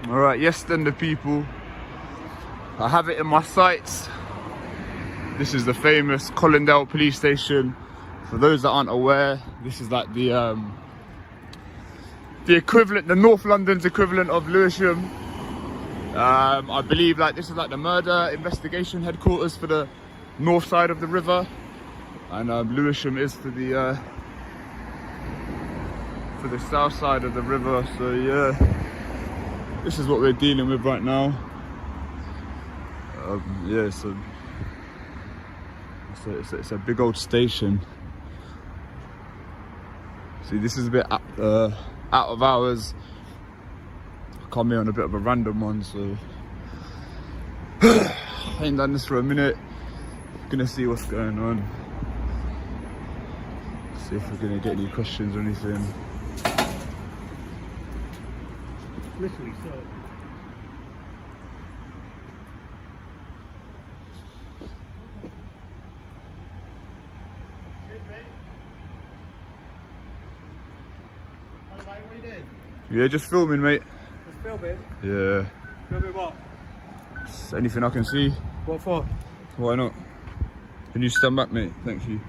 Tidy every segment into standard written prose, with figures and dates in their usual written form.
Alright, yes then the people. I have it in my sights. This is the famous Colindale police station. For those that aren't aware, this is like the equivalent, the North London's equivalent of Lewisham. I believe like this is like the murder investigation headquarters for the north side of the river, and Lewisham is for the south side of the river. So yeah, this is what we're dealing with right now. Yeah, so it's a big old station. See, this is a bit out of hours. I come here on a bit of a random one, so I ain't done this for a minute. Gonna see what's going on. See if we're gonna get any questions or anything. Literally so. Yeah, just filming, mate. Just filming? Yeah. Filming what? Just anything I can see. What for? Why not? Can you stand back, mate? Thank you.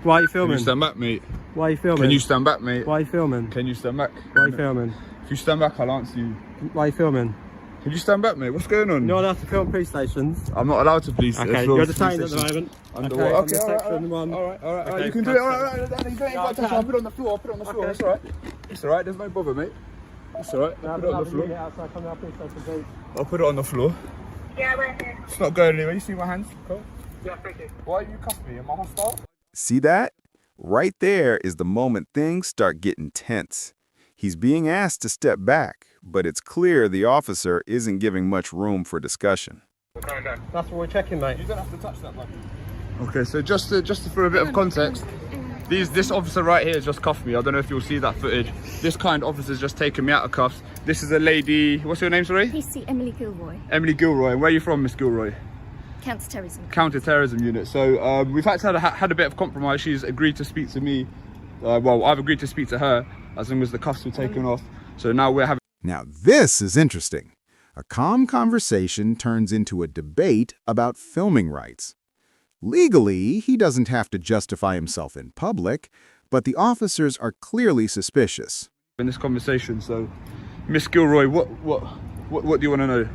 Why are you filming? Can you stand back, mate? Why are you filming? Can you stand back, mate? Why are you filming? Can you stand back? Why are you filming? If you stand back, I'll answer you. Why are you filming? Can you stand back, mate? What's going on? You're not allowed to film police stations. I'm not allowed to police. Okay, you're detained at the moment. Okay, alright. Alright, you can do it. Alright, you don't got to touch. I'll put it on the floor. I'll put it on the floor. It's alright. It's alright. There's no bother, mate. It's alright. I'll put it on the floor. I'll put it on the floor. Yeah, we're here. It's not going anywhere. You see my hands? Cool. Yeah, thank you. Why are you cuffing me? Am I hostile? See that? Right there is the moment things start getting tense. He's being asked to step back, but it's clear the officer isn't giving much room for discussion. That's what we're checking, mate. You don't have to touch that button. Okay, so just for a bit of context, this officer right here has just cuffed me. I don't know if you'll see that footage. This kind officer's just taken me out of cuffs. This is a lady. What's your name, sorry? PC Emily Gilroy. Emily Gilroy. Where are you from, Miss Gilroy? Counter-terrorism. Counter-terrorism unit. So we've actually had a bit of compromise. She's agreed to speak to me. Well, I've agreed to speak to her as long as the cuffs were taken off. So now we're having... Now this is interesting. A calm conversation turns into a debate about filming rights. Legally, he doesn't have to justify himself in public, but the officers are clearly suspicious. in this conversation. So, Miss Gilroy, what do you want to know?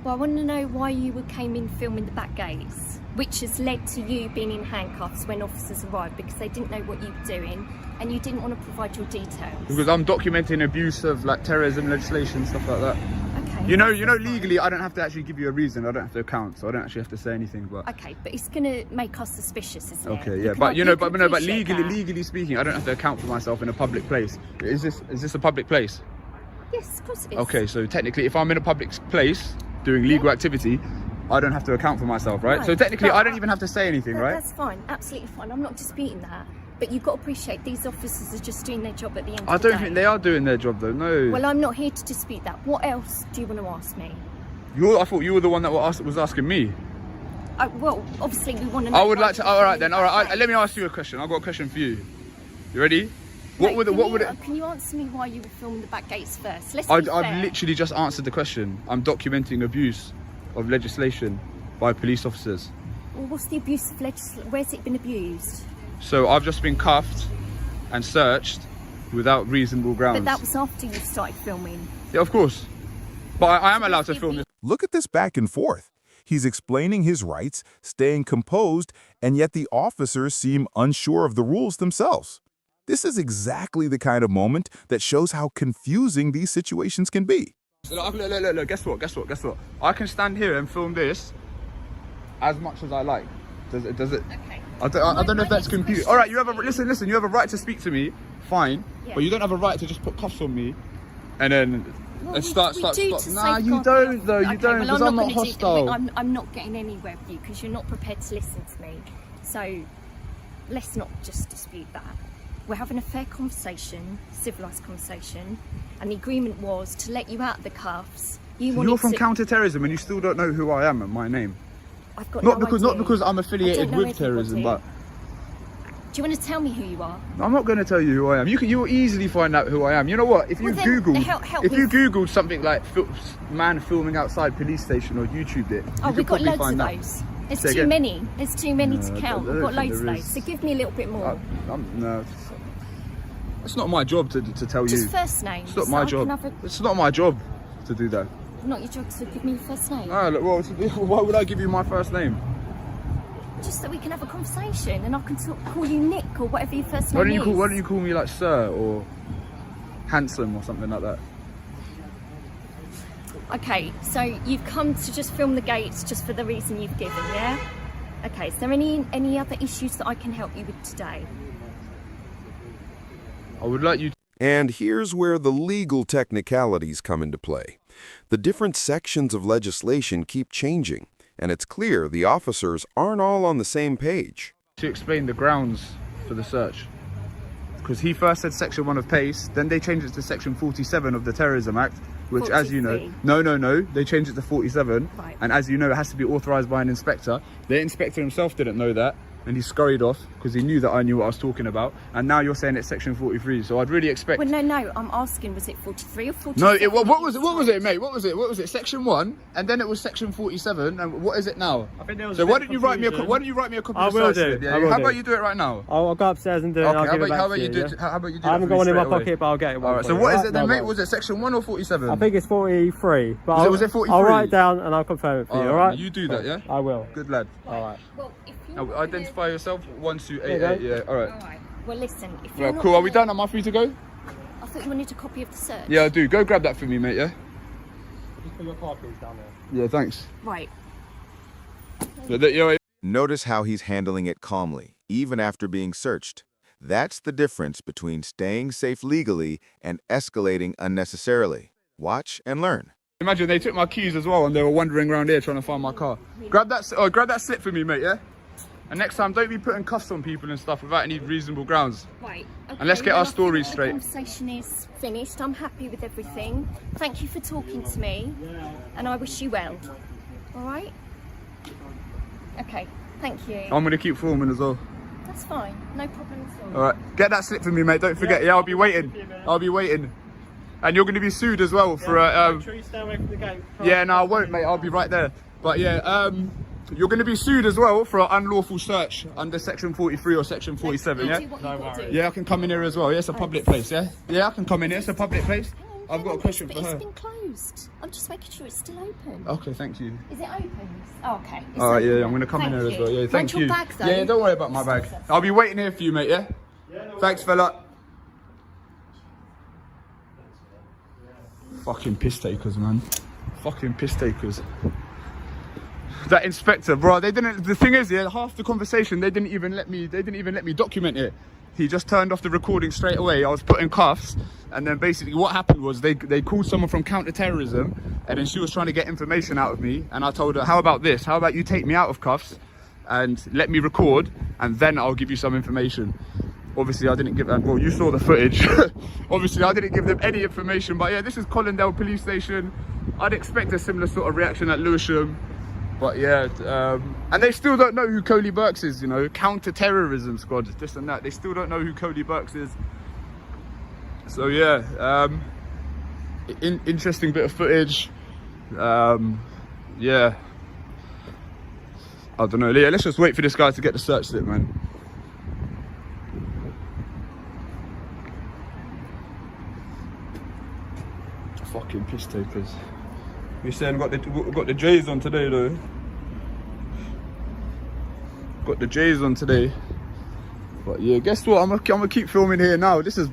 Well, I want to know why you came in filming the back gates, which has led to you being in handcuffs when officers arrived because they didn't know what you were doing and you didn't want to provide your details. Because I'm documenting abuse of like terrorism legislation, stuff like that. Okay. You know, legally I don't have to actually give you a reason. I don't have to account, so I don't actually have to say anything. But okay, but it's going to make us suspicious, isn't it? Okay, yeah, but legally speaking, I don't have to account for myself in a public place. Is this a public place? Yes, of course it is. Okay, so technically, if I'm in a public place doing legal activity, I don't have to account for myself, right? So technically, I don't even have to say anything, right? That's fine, absolutely fine. I'm not disputing that. But you've got to appreciate these officers are just doing their job at the end of the day. I don't think they are doing their job, though, no. Well, I'm not here to dispute that. What else do you want to ask me? I thought you were the one that was asking me. Well, obviously we want to know. I would like to, all right then, all right. Let me ask you a question. I've got a question for you. You ready? Can you answer me why you were filming the back gates first? I've literally just answered the question. I'm documenting abuse of legislation by police officers. Well, what's the abuse of legislation? Where's it been abused? So I've just been cuffed and searched without reasonable grounds. But that was after you started filming. Yeah, of course. But I am allowed to film this. Look at this back and forth. He's explaining his rights, staying composed, and yet the officers seem unsure of the rules themselves. This is exactly the kind of moment that shows how confusing these situations can be. Look, guess what? I can stand here and film this as much as I like. Does it? Okay. I don't know if that's confusing. All right, you have listen. You have a right to speak to me, fine. Yeah. But you don't have a right to just put cuffs on me, and then start. Nah, you don't though. You don't, because I'm not hostile. I'm not getting anywhere with you because you're not prepared to listen to me. So let's not just dispute that. We're having a fair conversation, civilised conversation, and the agreement was to let you out of the cuffs. You're from counter-terrorism and you still don't know who I am and my name. I've got not because I'm affiliated with terrorism, but Do you want to tell me who you are? I'm not going to tell you who I am. You'll easily find out who I am. You know what? If you Well, then Google, help if you with- Googled something like man filming outside police station or YouTubed it, Oh, you we've could got probably loads of find those. There's Say too again? many. There's too many to No, count. I We've got don't think loads of there those. is. So give me a little bit more. No, it's not my job to tell you. Just first names. It's not so my I job. can have It's not my job to do that. not your job to give me your first name. No, look, well, why would I give you my first name? Just so we can have a conversation and I can call you Nick or whatever your first name Why don't is. you call me like Sir or Handsome or something like that? Okay, so you've come to just film the gates just for the reason you've given, yeah? Okay, is there any other issues that I can help you with today? I would like you to And here's where the legal technicalities come into play. The different sections of legislation keep changing, and it's clear the officers aren't all on the same page. explain the grounds for the search. Because he first said section 1 of PACE, then they changed it to section 47 of the Terrorism Act, which, as you know, 43. no, they changed it to 47. Right. And as you know, it has to be authorised by an inspector. The inspector himself didn't know that, and he scurried off because he knew that I knew what I was talking about. And now you're saying it's section 43, so I'd really expect... Well, no, I'm asking, was it 43 or 47? No, what was it, mate? What was it? Section 1, and then it was section 47, and what is it now? I think there was So a why bit don't of you write me a confusion. copy I of the will search do, slip, I will How do. about you do it right now? I'll go upstairs and do it and I'll give it back how about to you you. do yeah? it? How about you do I it haven't for me got one in my straight away? pocket, but I'll get it. All right. So what is it then, mate? Was it section 1 or 47? I think it's 43. But Was it 43? I'll write it down and I'll confirm it for you, alright? You do that, yeah? I will. Good lad. Alright. Well, if you're Now, not identify yourself. 1288. Okay. Yeah. All right. Alright, well listen, if you're Well, not cool. Are we gonna- done? Am I free to go? I thought you wanted a copy of the search. Yeah, I do. Go grab that for me, mate. Yeah. Just put your car keys down there. Yeah. Thanks. Right. Notice how he's handling it calmly, even after being searched. That's the difference between staying safe legally and escalating unnecessarily. Watch and learn. Imagine they took my keys as well, and they were wandering around here trying to find my car. Grab that slip for me, mate. Yeah. And next time, don't be putting cuffs on people and stuff without any reasonable grounds. Right. Okay, And let's get well, our I think stories the straight. conversation is finished. I'm happy with everything. Thank you for talking to me, and I wish you well. All right. Okay. Thank you. I'm gonna keep filming as well. That's fine. No problem at all. All right. Get that slip for me, mate. Don't forget. Yeah, I'll be waiting. I'll be waiting. And you're gonna be sued as well for Make sure you stay away from the gate. Yeah, no, I won't, mate. I'll be right there. But yeah, you're going to be sued as well for an unlawful search under section 43 or section 47, yeah? Do what you've got to do. Yeah, I can come in here as well. Yeah, it's a public place, yeah? Yeah, I can come in here. It's a public place. I've got a question for But her. it's been closed. I'm just making sure it's still open. Okay, thank you. Is it open? Oh, okay. It's All right, open yeah, now. I'm going to come in Thank here as well. Yeah, Want thank your you. bag, though? Yeah, don't worry about my bag. I'll be waiting here for you, mate, yeah? Thanks, fella. Fucking piss takers, man. Fucking piss takers. That inspector, bro, they didn't. The thing is, yeah, half the conversation they didn't even let me document it. He just turned off the recording straight away. I was put in cuffs, and then basically what happened was they called someone from counter-terrorism, and then she was trying to get information out of me, and I told her, how about this? How about you take me out of cuffs and let me record, and then I'll give you some information. Obviously, I didn't give them. Well, you saw the footage. Obviously, I didn't give them any information. But yeah, this is Colindale Police Station. I'd expect a similar sort of reaction at Lewisham. But yeah, and they still don't know who Coley Burks is, you know, counter-terrorism squad, this and that. They still don't know who Coley Burks is. So yeah, interesting bit of footage. Yeah, I don't know. Yeah, let's just wait for this guy to get the search slip, man. Fucking piss takers. You saying got the J's on today though. Got the J's on today. But yeah, guess what? I'm gonna keep filming here now. This is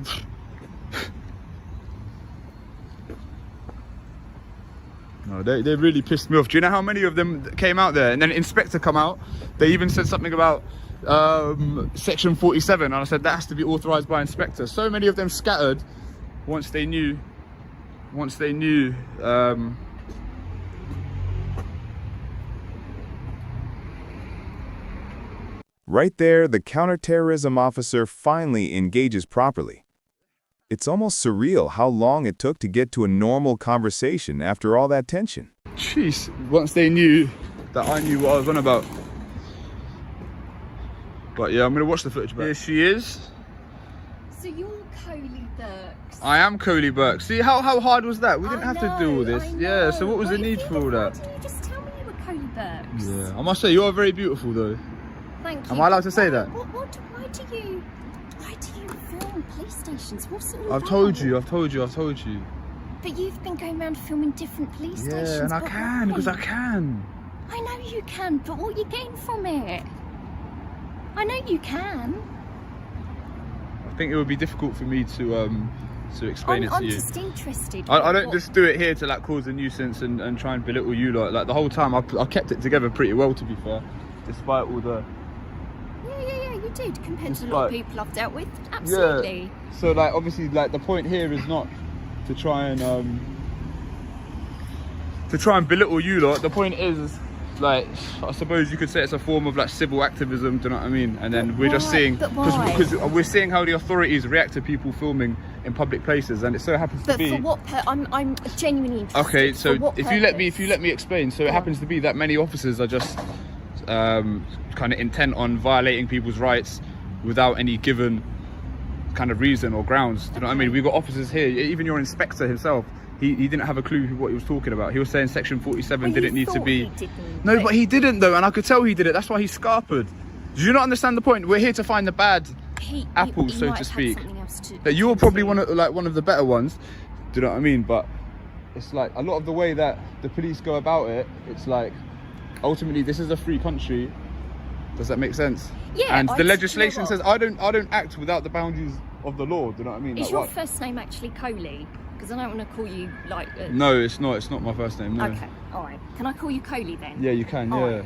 no, they really pissed me off. Do you know how many of them came out there? And then inspector come out. They even said something about section 47, and I said that has to be authorized by inspector. So many of them scattered once they knew. Right there, the counterterrorism officer finally engages properly. It's almost surreal how long it took to get to a normal conversation after all that tension. Jeez, once they knew that I knew what I was on about. But yeah, I'm gonna watch the footage back. Here she is. So you're Coley Burks. I am Coley Burke. See how hard was that? We didn't have to do all this. I Yeah, so know. what was the Well, need if for all you'd have, that? Why didn't you just tell me you were Coley Burks? Yeah, I must say you are very beautiful though. Thank you. Am I allowed to say that? Why do you film police stations? What's it all I've about? told you. But you've been going around filming different police stations. Yeah, and I but can, because I why? can. I know you can, but what are you getting from it? I know you can. I think it would be difficult for me to explain it to I'm you. just interested. I don't just do it here to like cause a nuisance and try and belittle you lot. Like the whole time I kept it together pretty well, to be fair, despite all the. Yeah, you did compared to a lot of Despite- people I've dealt with. Absolutely. Yeah. So like obviously like the point here is not to try and belittle you lot. The point is like I suppose you could say it's a form of like civil activism. Do you know what I mean? And then we're just why? seeing But why? because we're seeing how the authorities react to people filming in public places, and it so happens to But be. for what I'm genuinely interested. Okay, so For what if you let me purpose? explain. So it happens to be that many officers are just kind of intent on violating people's rights without any given kind of reason or grounds. Do you know what I mean? We've got officers here. Even your inspector himself, he didn't have a clue what he was talking about. He was saying section 47 Well, you didn't need to thought be. he didn't, No, but he didn't though, and I could tell he did it. That's why he scarpered. Do you not understand the point? We're here to find the bad apples, so might to have had speak. something else to That you're attend probably to. one of the better ones. Do you know what I mean? But it's like a lot of the way that the police go about it. It's like ultimately this is a free country. Does that make sense? Yeah, And I the just- legislation you know says I don't act without the boundaries of the law. Do you know what I mean? Is Like, your what? first name actually Coley? Because I don't want to call you like. No, it's not. It's not my first name. No. Okay, all right. Can I call you Coley then? Yeah, you can. All Yeah. right.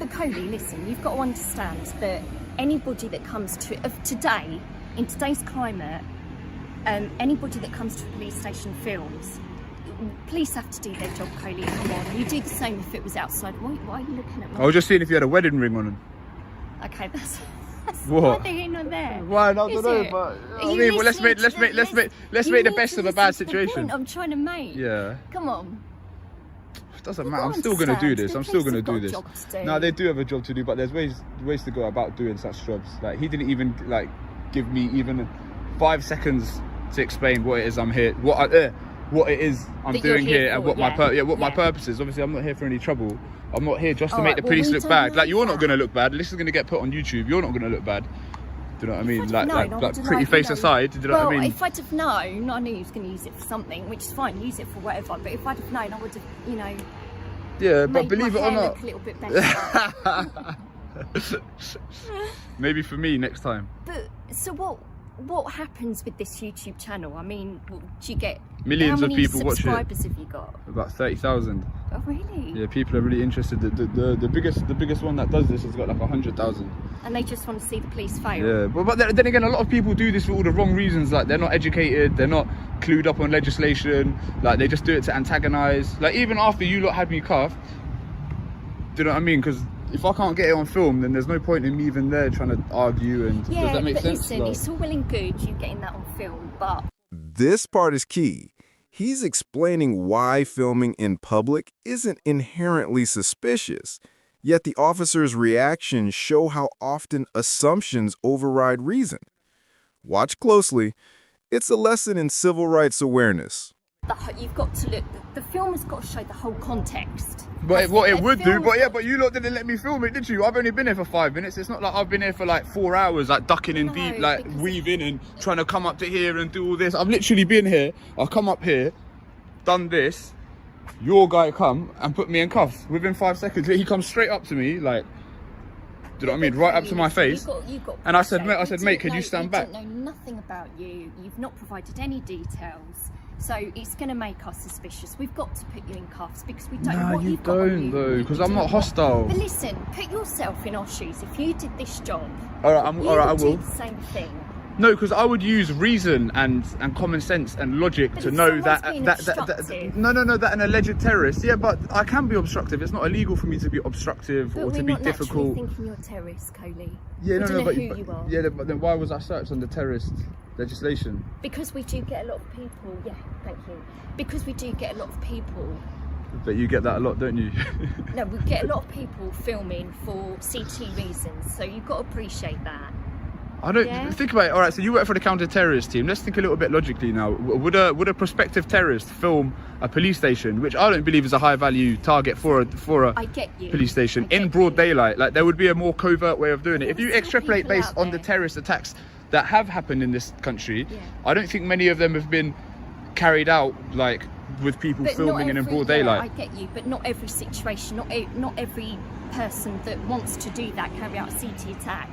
But Coley, listen, you've got to understand that anybody that comes to today, in today's climate, anybody that comes to a police station films. Police have to do their job, Coley. Come on, you do the same if it was outside. Why are you looking at me? I was just seeing if you had a wedding ring on. Okay, that's What? neither here nor there. Why? I don't Is know, it? but Are I you mean, well, let's make listening to the best of a bad situation. point I'm trying to make. Yeah. Come on. It doesn't You matter. I'm gotta still gonna do understand, this. the I'm still police gonna have got do a this. job to do. No, they do have a job to do, but there's ways to go about doing such jobs. Like he didn't even like give me even 5 seconds to explain what it is I'm here, what it is I'm That you're doing here here, and for, what my yeah. purpose is. Obviously, I'm not here for any trouble. I'm not here just to All make right, the well, police we look don't bad. know Like you're not that. gonna look bad. This is gonna get put on YouTube. You're not gonna look bad. Do you know what I mean? If I'd have known, I would have pretty face known. aside. Do you know well, what I mean? if I'd have known, I knew he was going to use it for something, which is fine, use it for whatever. But if I'd have known, I would have, Yeah, but made believe my it or hair not, look a little bit better. maybe for me next time. But so what happens with this YouTube channel? I mean, do you get Millions how of many people watch it. subscribers have you got? About 30,000. Oh, really? Yeah, people are really interested. The biggest one that does this has got like 100,000. And they just want to see the police fail. Yeah, but then again, a lot of people do this for all the wrong reasons. Like they're not educated, they're not clued up on legislation. Like they just do it to antagonize. Like even after you lot had me cuffed, do you know what I mean? Because if I can't get it on film, then there's no point in me even there trying to argue. And Yeah, does that make but sense? listen, Like- it's all well and good you getting that on film, but This part is key. He's explaining why filming in public isn't inherently suspicious, yet the officer's reactions show how often assumptions override reason. Watch closely. It's a lesson in civil rights awareness. you've got to look. The film has got to show the whole context. But what it would do, film- but you lot didn't let me film it, did you? I've only been here for 5 minutes. It's not like I've been here for like 4 hours, like ducking in No, deep, like because- weaving and trying to come up to here and do all this. I've literally been here. I've come up here, done this. Your guy come and put me in cuffs within 5 seconds. He comes straight up to me, like, do you know what I mean? Right up to my face. You got And I said, pushed. mate, We can you didn't stand know, back? We didn't know nothing about you. You've not provided any details. So it's going to make us suspicious. We've got to put you in cuffs because we don't know Nah, what you you've got on don't you. though, because You I'm do not what- hostile. But listen, put yourself in our shoes. If you did this job, All right, you I would will. do the same thing. No, because I would use reason and common sense and logic But to if know someone's that being that obstructive- that an alleged terrorist. Yeah, but I can be obstructive. It's not illegal for me to be obstructive But or we're to be not naturally difficult. thinking you're a terrorist, Coley. Yeah, we no, don't no, know but, who you are. yeah, but then why was I searched under terrorist legislation? Because we do get a lot of people, yeah, thank you. Because we do get a lot of people But you get that a lot, don't you? No, we get a lot of people filming for CT reasons, so you've got to appreciate that. I don't Yeah. think about it. All right, so you work for the counter-terrorist team. Let's think a little bit logically now. Would a prospective terrorist film a police station, which I don't believe is a high-value target for a I get you. police station, I get in broad you. daylight? Like, there would be a more covert way of doing it. If you There's still extrapolate people based out on the there. terrorist attacks that have happened in this country, Yeah. I don't think many of them have been carried out like with people But filming and in broad daylight. I get you, but not every situation, not every person that wants to do that, carry out a CT attack,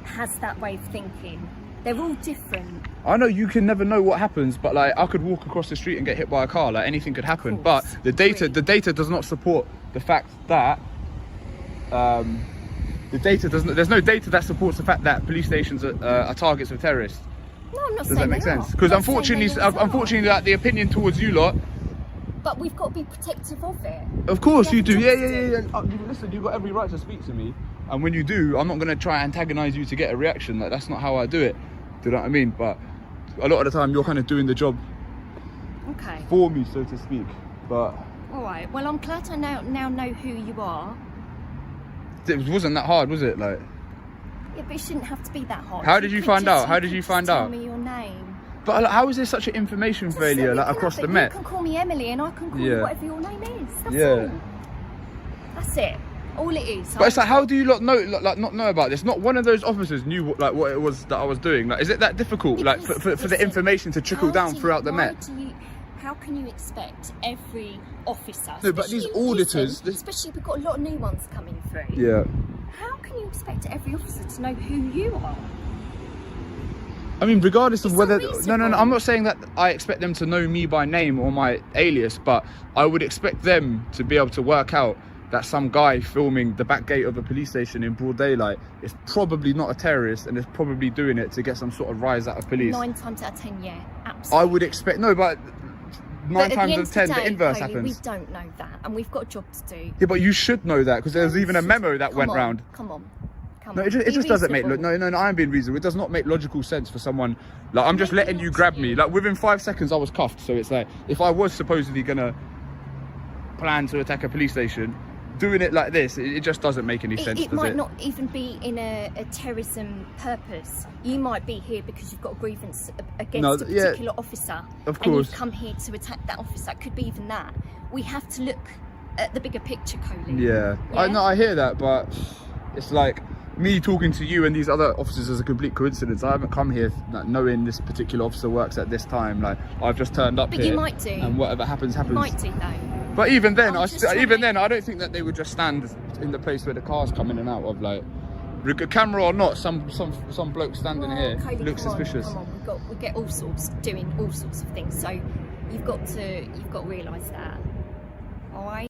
has that way of thinking. They're all different. I know you can never know what happens, but like I could walk across the street and get hit by a car. Like anything could happen. But course, the data agree. does not support the fact that there's no data that supports the fact that police stations are targets of terrorists. No, I'm not Does saying that make they are. sense? Because I'm not saying unfortunately, they always are. unfortunately, like the opinion towards you lot. But we've got to be protective of it. Of course We you have do. a Yeah, job to yeah, do. yeah. Listen, you've got every right to speak to me, and when you do, I'm not gonna try and antagonize you to get a reaction. Like that's not how I do it. Do you know what I mean? But a lot of the time, you're kind of doing the job Okay. for me, so to speak. But All right. Well, I'm glad I now know who you are. it wasn't that hard, was it? Like, Yeah, but it shouldn't have to be that hard. How did you could find just- out? How did you could just find tell out? me your name. but like, how is there such an information Just failure so we like can across have the it. Met? You can call me Emily, and I can call Yeah. you whatever your name is. That's Yeah. all. That's it. All it is. But it's like, how do you lot know, like, not know about this? Not one of those officers knew what it was that I was doing. Like, is it that difficult? Like, Because, for the listen, information to trickle how down do throughout the why Met? How can you expect every officer? No, but these especially- auditors- listen, especially we've got a lot of new ones coming through. Yeah. How can you expect every officer to know who you are? I mean, regardless of It's whether unreasonable. no, I'm not saying that I expect them to know me by name or my alias, but I would expect them to be able to work out that some guy filming the back gate of a police station in broad daylight is probably not a terrorist and is probably doing it to get some sort of rise out of police. 9 times out of 10, yeah, absolutely. I would expect but But 9 at the times end out of 10 the the day, inverse Coley, happens. We don't know that, and we've got a job to do. Yeah, but you should know that because there's even a memo that Come went on, round. Come on. No, it Be just doesn't make reasonable. no. I am being reasonable. It does not make logical sense for someone like I'm just Maybe letting you not grab to me. you. Like within 5 seconds, I was cuffed. So it's like if I was supposedly gonna plan to attack a police station, doing it like this, it just doesn't make any sense. It does might it? not even be in a terrorism purpose. You might be here because you've got a grievance against No, a yeah, particular officer, of and course. you've come here to attack that officer. It could be even that. We have to look at the bigger picture, Coley. Yeah. I hear that, but it's like me talking to you and these other officers is a complete coincidence. I haven't come here like, knowing this particular officer works at this time. Like I've just turned up But here. you might do. And whatever happens, You happens. might do though. But even then, I'm just trying to- I don't think that they would just stand in the place where the cars come in and out of. Like, camera or not, some bloke standing Well, here Coley, looks come on, suspicious. Come on, we get all sorts doing all sorts of things. So you've got to realise that.